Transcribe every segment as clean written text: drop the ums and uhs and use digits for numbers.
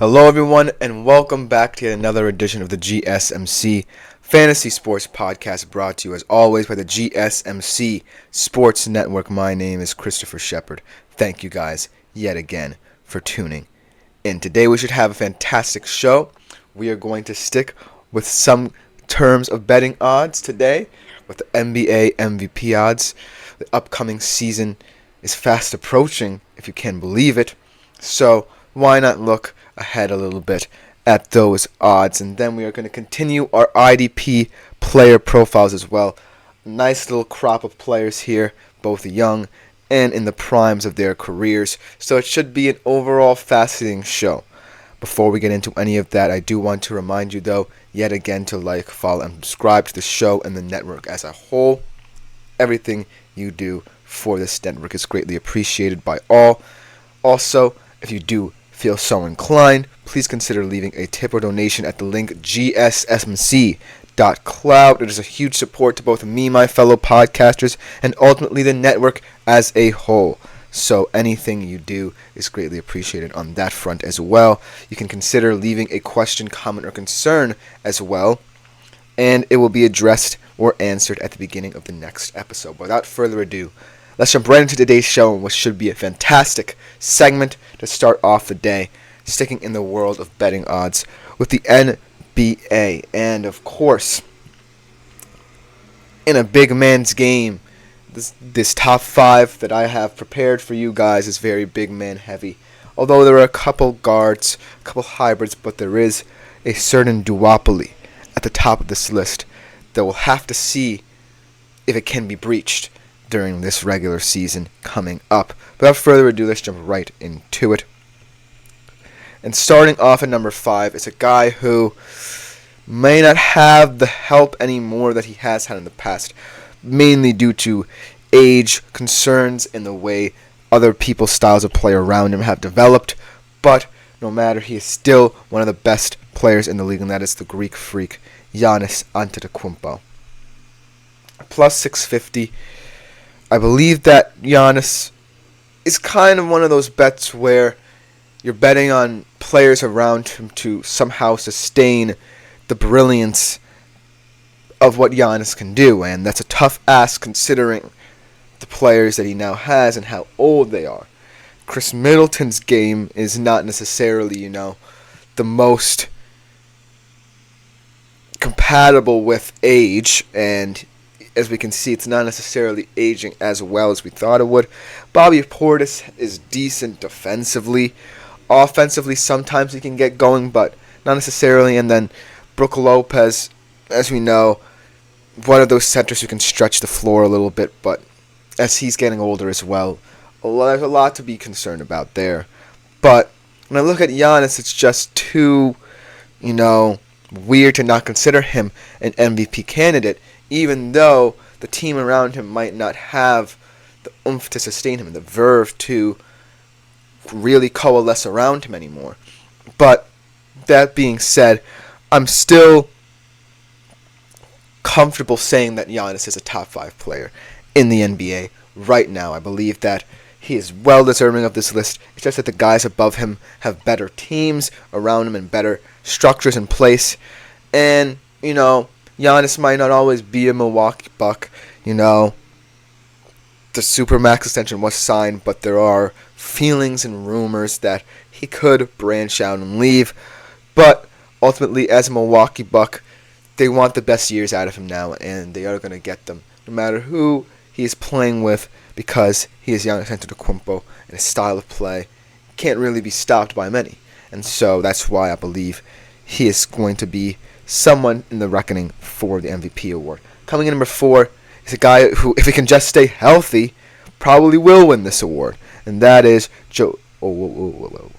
Hello, everyone, and welcome back to another edition of the GSMC Fantasy Sports Podcast, brought to you, as always, by the GSMC Sports Network. My name is Christopher Shepard. Thank you guys yet again for tuning in. Today, we should have a fantastic show. We are going to stick with some terms of betting odds today with the NBA MVP odds. The upcoming season is fast approaching, if you can believe it. So, why not look ahead a little bit at those odds? And then we are going to continue our IDP player profiles as well. Nice little crop of players here, both young and in the primes of their careers. So it should be an overall fascinating show. Before we get into any of that, I do want to remind you, though, yet again, to like, follow, and subscribe to the show and the network as a whole. Everything you do for this network is greatly appreciated by all. Also, if you do feel so inclined, please consider leaving a tip or donation at the link gsmc.cloud. It is a huge support to both me, my fellow podcasters, and ultimately the network as a whole. So anything you do is greatly appreciated on that front as well. You can consider leaving a question, comment, or concern as well, and it will be addressed or answered at the beginning of the next episode. Without further ado, let's jump right into today's show, which should be a fantastic segment to start off the day, sticking in the world of betting odds with the NBA. And of course, in a big man's game, this top five that I have prepared for you guys is very big man heavy. Although there are a couple guards, a couple hybrids, but there is a certain duopoly at the top of this list that we'll have to see if it can be breached during this regular season coming up. Without further ado, let's jump right into it. And starting off at number 5 is a guy who may not have the help anymore that he has had in the past, mainly due to age concerns and the way other people's styles of play around him have developed. But no matter, he is still one of the best players in the league, and that is the Greek freak, Giannis Antetokounmpo. Plus 650. I believe that Giannis is kind of one of those bets where you're betting on players around him to somehow sustain the brilliance of what Giannis can do. And that's a tough ask considering the players that he now has and how old they are. Chris Middleton's game is not necessarily, the most compatible with age, and as we can see, it's not necessarily aging as well as we thought it would. Bobby Portis is decent defensively. Offensively, sometimes he can get going, but not necessarily. And then Brook Lopez, as we know, one of those centers who can stretch the floor a little bit, but as he's getting older as well, there's a lot to be concerned about there. But when I look at Giannis, it's just too, weird to not consider him an MVP candidate, even though the team around him might not have the oomph to sustain him and the verve to really coalesce around him anymore. But that being said, I'm still comfortable saying that Giannis is a top 5 player in the NBA right now. I believe that he is well deserving of this list. It's just that the guys above him have better teams around him and better structures in place. And, Giannis might not always be a Milwaukee Buck. The Supermax extension was signed, but there are feelings and rumors that he could branch out and leave. But ultimately, as a Milwaukee Buck, they want the best years out of him now, and they are going to get them, no matter who he is playing with, because he is Giannis Antetokounmpo, and his style of play can't really be stopped by many. And so that's why I believe he is going to be someone in the reckoning for the MVP award. Coming in number 4 is a guy who, if he can just stay healthy, probably will win this award, and that is Joe. Well,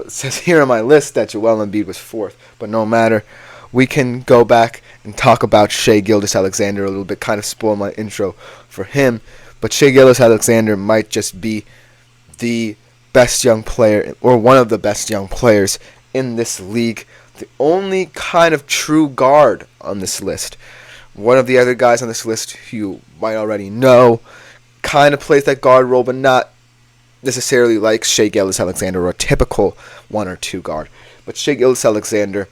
it says here on my list that Joel Embiid was 4th, but no matter. We can go back and talk about Shai Gilgeous-Alexander a little bit, kind of spoil my intro for him, but Shai Gilgeous-Alexander might just be the best young player, or one of the best young players in this league. The only kind of true guard on this list. One of the other guys on this list who you might already know kind of plays that guard role, but not necessarily like Shai Gilgeous-Alexander or a typical 1 or 2 guard. But Shai Gilgeous-Alexander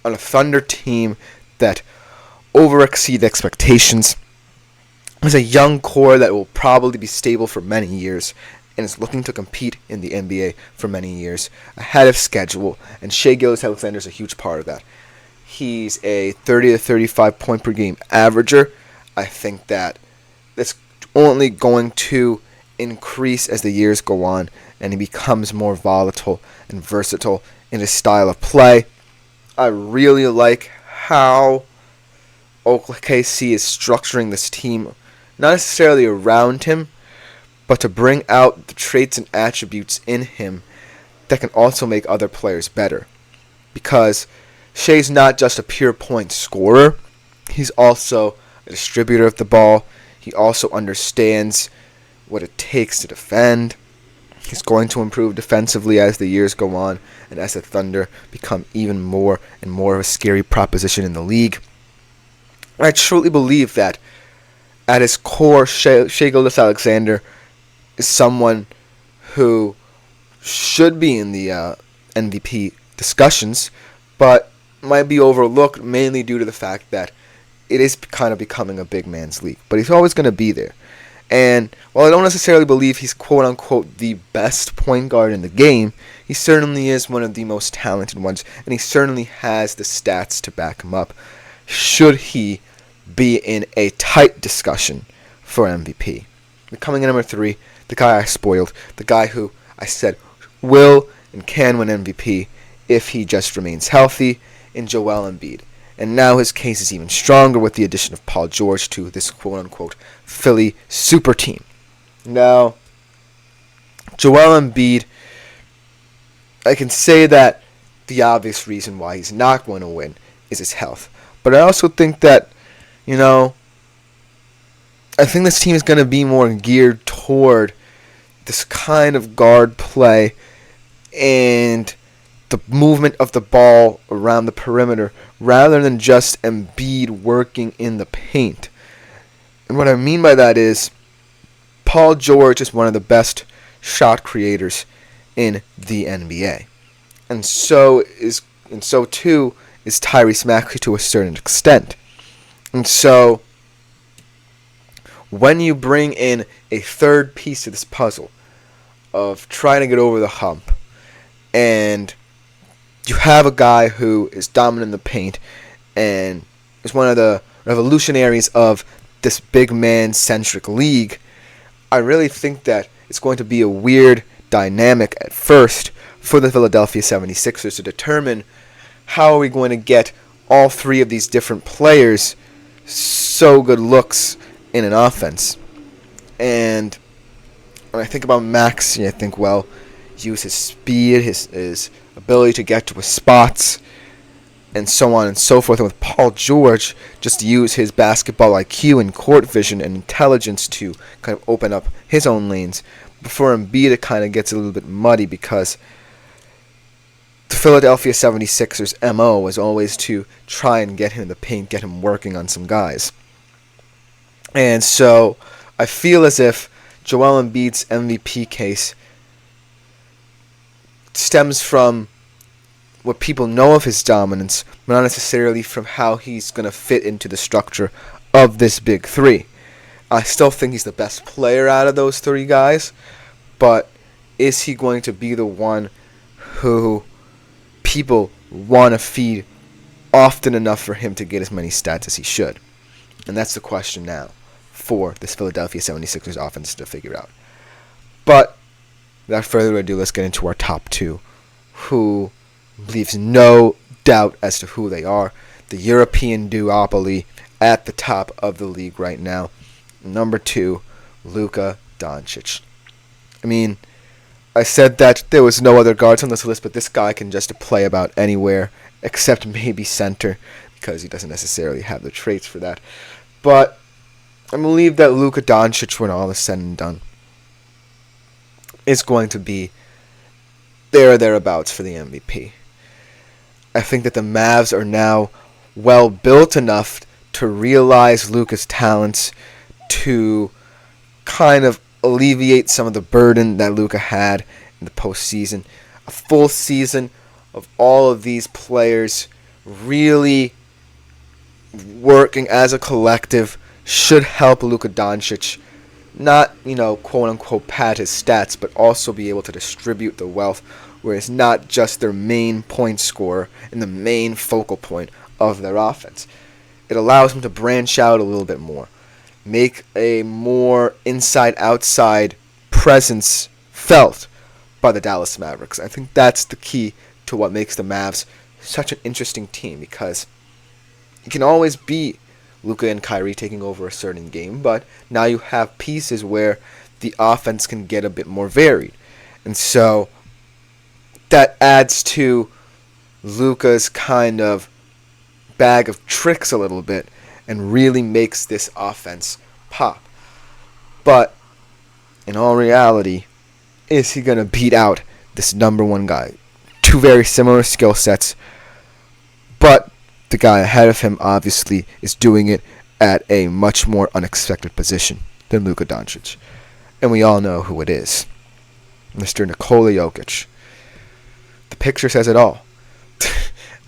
on a Thunder team that over-exceed expectations is a young core that will probably be stable for many years and is looking to compete in the NBA for many years ahead of schedule, and Shai Gilgeous-Alexander is a huge part of that. He's a 30 to 35 point per game averager. I think that that's only going to increase as the years go on and he becomes more volatile and versatile in his style of play. I really like how OKC is structuring this team, not necessarily around him, but to bring out the traits and attributes in him that can also make other players better. Because Shai's not just a pure point scorer, he's also a distributor of the ball. He also understands what it takes to defend. He's going to improve defensively as the years go on and as the Thunder become even more and more of a scary proposition in the league. I truly believe that at his core, Shai Gilgeous-Alexander is someone who should be in the MVP discussions, but might be overlooked mainly due to the fact that it is kind of becoming a big man's league. But he's always going to be there. And while I don't necessarily believe he's quote-unquote the best point guard in the game, he certainly is one of the most talented ones, and he certainly has the stats to back him up. Should he be in a tight discussion for MVP? Coming in number 3, the guy I spoiled, the guy who I said will and can win MVP if he just remains healthy, in Joel Embiid. And now his case is even stronger with the addition of Paul George to this quote-unquote Philly super team. Now, Joel Embiid, I can say that the obvious reason why he's not going to win is his health. But I also think that, I think this team is going to be more geared toward this kind of guard play and the movement of the ball around the perimeter rather than just Embiid working in the paint. And what I mean by that is Paul George is one of the best shot creators in the NBA. And so too is Tyrese Maxey to a certain extent. And so when you bring in a third piece to this puzzle of trying to get over the hump, and you have a guy who is dominant in the paint and is one of the revolutionaries of this big man-centric league, I really think that it's going to be a weird dynamic at first for the Philadelphia 76ers to determine how are we going to get all 3 of these different players so good looks in an offense. And when I think about Maxey, I think, well, use his speed, his ability to get to his spots, and so on and so forth. And with Paul George, just use his basketball IQ and court vision and intelligence to kind of open up his own lanes. Before Embiid, it kind of gets a little bit muddy because the Philadelphia 76ers' MO was always to try and get him in the paint, get him working on some guys. And so I feel as if Joel Embiid's MVP case stems from what people know of his dominance, but not necessarily from how he's going to fit into the structure of this big 3. I still think he's the best player out of those 3 guys, but is he going to be the one who people want to feed often enough for him to get as many stats as he should? And that's the question now for this Philadelphia 76ers offense to figure out. But without further ado, let's get into our top 2, who leaves no doubt as to who they are. The European duopoly at the top of the league right now. Number 2, Luka Doncic. I mean, I said that there was no other guards on this list, but this guy can just play about anywhere except maybe center because he doesn't necessarily have the traits for that. But I believe that Luka Doncic, when all is said and done, is going to be there or thereabouts for the MVP. I think that the Mavs are now well built enough to realize Luka's talents to kind of alleviate some of the burden that Luka had in the postseason. A full season of all of these players really working as a collective should help Luka Doncic not, quote-unquote pad his stats, but also be able to distribute the wealth where it's not just their main point scorer and the main focal point of their offense. It allows him to branch out a little bit more, make a more inside-outside presence felt by the Dallas Mavericks. I think that's the key to what makes the Mavs such an interesting team, because it can always be Luka and Kyrie taking over a certain game, but now you have pieces where the offense can get a bit more varied. And so that adds to Luka's kind of bag of tricks a little bit and really makes this offense pop. But in all reality, is he going to beat out this number one guy? Two very similar skill sets, but the guy ahead of him obviously is doing it at a much more unexpected position than Luka Doncic. And we all know who it is. Mr. Nikola Jokic. The picture says it all.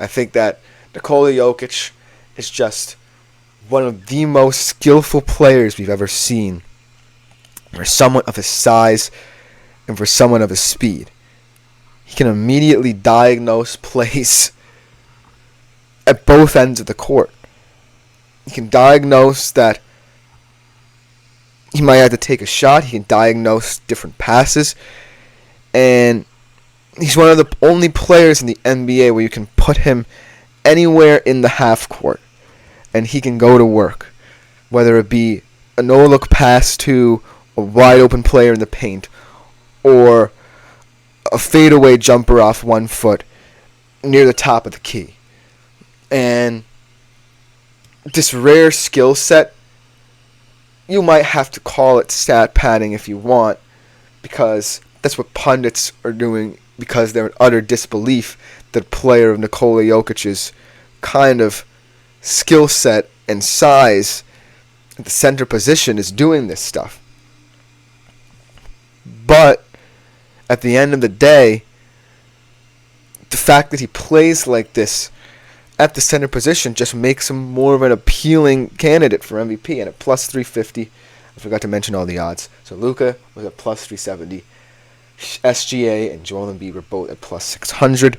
I think that Nikola Jokic is just one of the most skillful players we've ever seen for someone of his size and for someone of his speed. He can immediately diagnose plays at both ends of the court. He can diagnose that he might have to take a shot. He can diagnose different passes. And he's one of the only players in the NBA where you can put him anywhere in the half court and he can go to work. Whether it be a no-look pass to a wide-open player in the paint or a fadeaway jumper off 1 foot near the top of the key. And this rare skill set, you might have to call it stat padding if you want, because that's what pundits are doing, because they're in utter disbelief that a player of Nikola Jokic's kind of skill set and size at the center position is doing this stuff. But at the end of the day, the fact that he plays like this at the center position just makes him more of an appealing candidate for MVP. And at plus 350, I forgot to mention all the odds. So Luka was at plus 370. SGA and Joel Embiid were both at plus 600.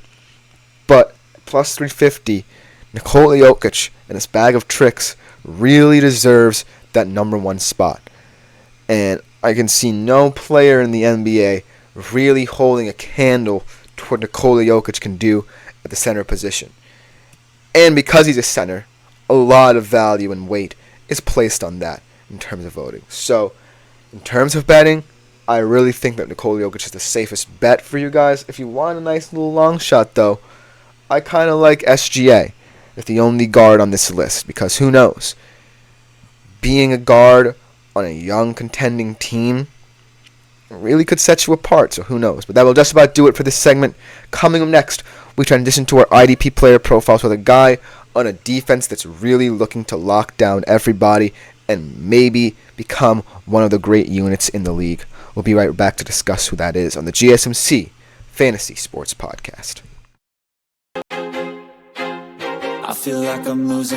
But at plus 350, Nikola Jokic and his bag of tricks really deserves that number one spot. And I can see no player in the NBA really holding a candle to what Nikola Jokic can do at the center position. And because he's a center, a lot of value and weight is placed on that in terms of voting. So, in terms of betting, I really think that Nikola Jokic is the safest bet for you guys. If you want a nice little long shot, though, I kind of like SGA as the only guard on this list, because who knows? Being a guard on a young contending team really could set you apart, so who knows? But that will just about do it for this segment. Coming up next, we transition to our IDP player profiles with a guy on a defense that's really looking to lock down everybody and maybe become one of the great units in the league. We'll be right back to discuss who that is on the GSMC Fantasy Sports Podcast. I feel like I'm losing